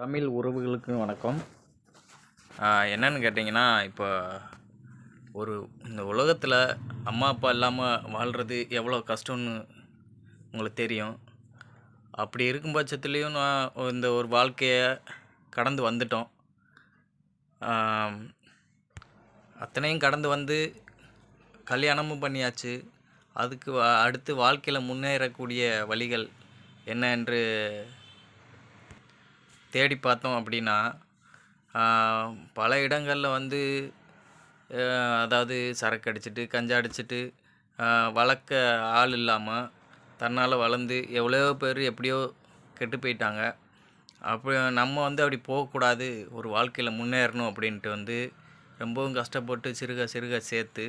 தமிழ் உறவுகளுக்கு வணக்கம். என்னன்னு கேட்டிங்கன்னா, இப்போ இந்த உலகத்தில் அம்மா அப்பா இல்லாமல் வாழ்கிறது எவ்வளோ கஷ்டம்னு உங்களுக்கு தெரியும். அப்படி இருக்கும் பட்சத்துலேயும் நான் இந்த ஒரு வாழ்க்கையை கடந்து வந்துட்டோம். அத்தனையும் கடந்து வந்து கல்யாணமும் பண்ணியாச்சு. அதுக்கு அடுத்து வாழ்க்கையில் முன்னேறக்கூடிய வழிகள் என்ன என்று தேடி பார்த்தோம் அப்படின்னா, பல இடங்களில் அதாவது சரக்கு அடிச்சுட்டு கஞ்சா அடிச்சுட்டு வளர்க்க ஆள் இல்லாமல் தன்னால் வளர்ந்து எவ்வளோ பேர் எப்படியோ கெட்டு போயிட்டாங்க. அப்படி நம்ம அப்படி போகக்கூடாது, ஒரு வாழ்க்கையில் முன்னேறணும் அப்படின்ட்டு ரொம்பவும் கஷ்டப்பட்டு சிறுக சிறுக சேர்த்து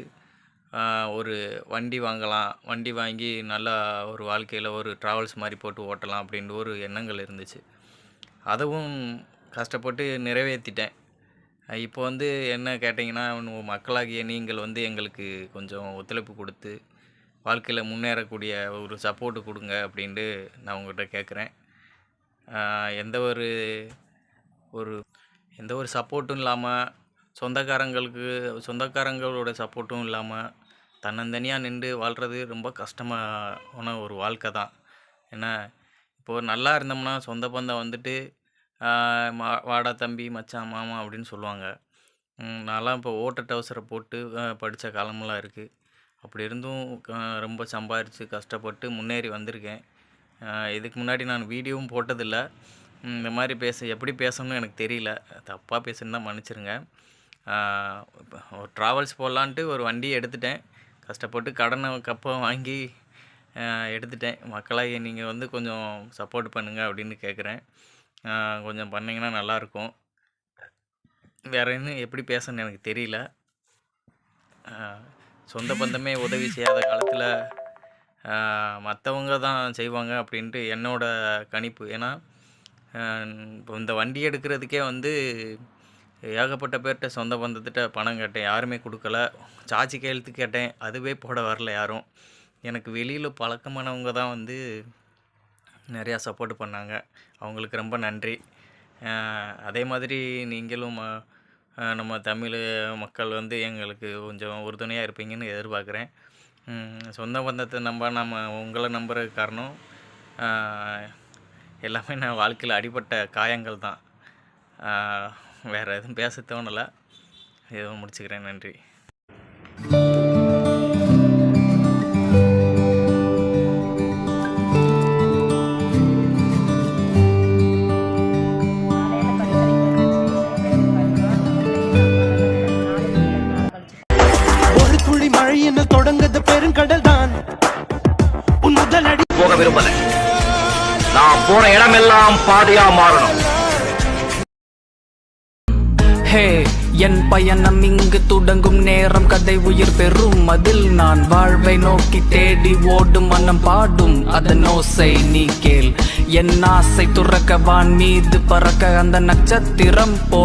ஒரு வண்டி வாங்கலாம், வண்டி வாங்கி நல்லா ஒரு வாழ்க்கையில் ஒரு ட்ராவல்ஸ் மாதிரி போட்டு ஓட்டலாம் அப்படின்ட்டு ஒரு எண்ணங்கள் இருந்துச்சு. அதுவும் கஷ்டப்பட்டு நிறைவேற்றிட்டேன். இப்போ என்ன கேட்டிங்கன்னா, மக்களாகிய நீங்கள் எங்களுக்கு கொஞ்சம் ஒத்துழைப்பு கொடுத்து வாழ்க்கையில் முன்னேறக்கூடிய ஒரு சப்போர்ட்டு கொடுங்க அப்படின்ட்டு நான் உங்கள்கிட்ட கேட்குறேன். எந்த ஒரு சப்போர்ட்டும் இல்லாமல், சொந்தக்காரங்களோட சப்போர்ட்டும் இல்லாமல் தன்னந்தனியாக நின்று வாழ்கிறது ரொம்ப கஷ்டமான ஒரு வாழ்க்கை தான். ஏன்னா இப்போது நல்லா இருந்தோம்னா சொந்த பந்தம் வாடா தம்பி, மச்சான், மாமா அப்படின்னு சொல்லுவாங்க. நான்லாம் இப்போ ஓட்ட டவுசரை போட்டு படித்த காலமெல்லாம் இருக்குது. அப்படி இருந்தும் ரொம்ப சம்பாரித்து கஷ்டப்பட்டு முன்னேறி வந்திருக்கேன். இதுக்கு முன்னாடி நான் வீடியோவும் போட்டதில்லை. இந்த மாதிரி எப்படி பேசணும்னு எனக்கு தெரியல. தப்பாக பேசுனா மன்னிச்சிருங்க. இப்போ ஒரு ட்ராவல்ஸ் போடலான்ட்டு ஒரு வண்டியை எடுத்துட்டேன். கஷ்டப்பட்டு கடனை வாங்கி எடுத்துட்டேன். மக்களாகிய நீங்கள் கொஞ்சம் சப்போர்ட் பண்ணுங்கள் அப்படின்னு கேட்குறேன். கொஞ்சம் பண்ணிங்கன்னா நல்லாயிருக்கும். வேறு இன்னும் எப்படி பேசணும்னு எனக்கு தெரியல. சொந்த பந்தமே உதவி செய்யாத காலத்தில் மற்றவங்க தான் செய்வாங்க அப்படின்ட்டு என்னோடய கணிப்பு. ஏன்னா இப்போ இந்த வண்டி எடுக்கிறதுக்கே ஏகப்பட்ட பேர்கிட்ட சொந்த பந்தத்திட்ட பணம் கேட்டேன், யாருமே கொடுக்கல. சாட்சி கையெழுத்து கேட்டேன், அதுவே போட வரல யாரும். எனக்கு வெளியில் பழக்கமானவங்க தான் நிறையா சப்போர்ட் பண்ணாங்க. அவங்களுக்கு ரொம்ப நன்றி. அதே மாதிரி நீங்களும் நம்ம தமிழ் மக்கள் எங்களுக்கு கொஞ்சம் உறுதுணையாக இருப்பீங்கன்னு எதிர்பார்க்குறேன். சொந்த பந்தத்தை நம்ம உங்களை நம்புறதுக்கு காரணம் எல்லாமே நான் வாழ்க்கையில் அடிபட்ட காயங்கள் தான். வேறு எதுவும் பேச தோணலை. எதுவும் முடிச்சுக்கிறேன். நன்றி. தொடங்கது பெருங்கடல் தான் உன் முதல் அடி. போக விரும்பல, நான் போன இடமெல்லாம் பாதையா மாறணும். ஹே, என் பயணம் இங்கு தொடங்கும் நேரம் கதை உயிர் பெறும். அதில் நான் வாழ்வை நோக்கி தேடி ஓடும் மனம் பாடும் அதன் ஓசை நீ கேள். என் ஆசை துறக்க வான் மீது பறக்க அந்த நட்சத்திரம் போ